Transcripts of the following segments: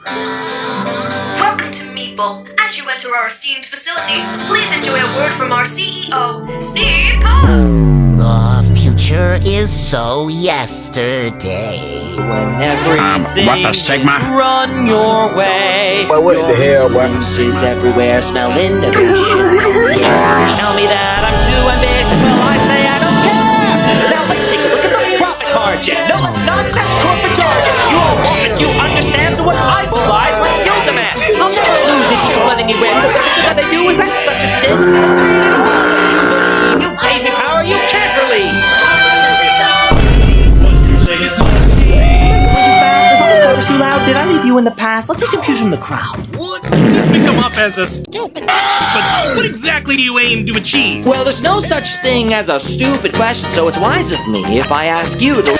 Welcome to Meeple. As you enter our esteemed facility, please enjoy a word from our CEO, Steve Cobbs. The future is so yesterday. When everything what the Sigma? run your way. Boy, what the hell, boy? Is everywhere, smell innovation. Yeah, tell me that I'm too ambitious. Well, I say I don't care. Now let's take a look at the profit margin. No, let's not. That's corporate jargon. You all want it, you understand. So what I supply is what you demand. I'll never lose if you let anywhere. The thing that I do is that's such a sin. You gave me power, you can't relieve. Too loud? Did I leave you in the past? Let's take some cues from the crowd. This may come off as a stupid, but what exactly do you aim to achieve? Well, there's no such thing as a stupid question, so it's wise of me if I ask you to...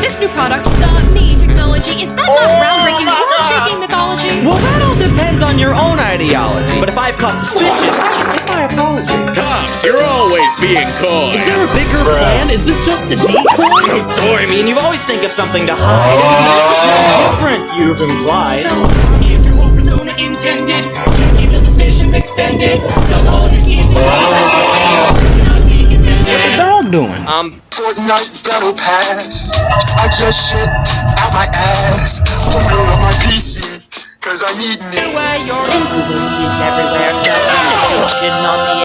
This new product, the Me technology, is that not groundbreaking or shaking mythology? Well, that all depends on your own ideology. But if I've caused suspicion, take my apology. Cops, you're always being coy. Is there a bigger plan? Is this just a decoy? No toy, I mean, you always think of something to hide. This is no different, you've implied. So, is your whole persona intended to keep the suspicions extended? So all these kids will not be contended. What the dog doing? Fortnite battle pass. I just shit out my ass. Put it on my PC, cause I need it. Your influence is everywhere, spell innovation on the...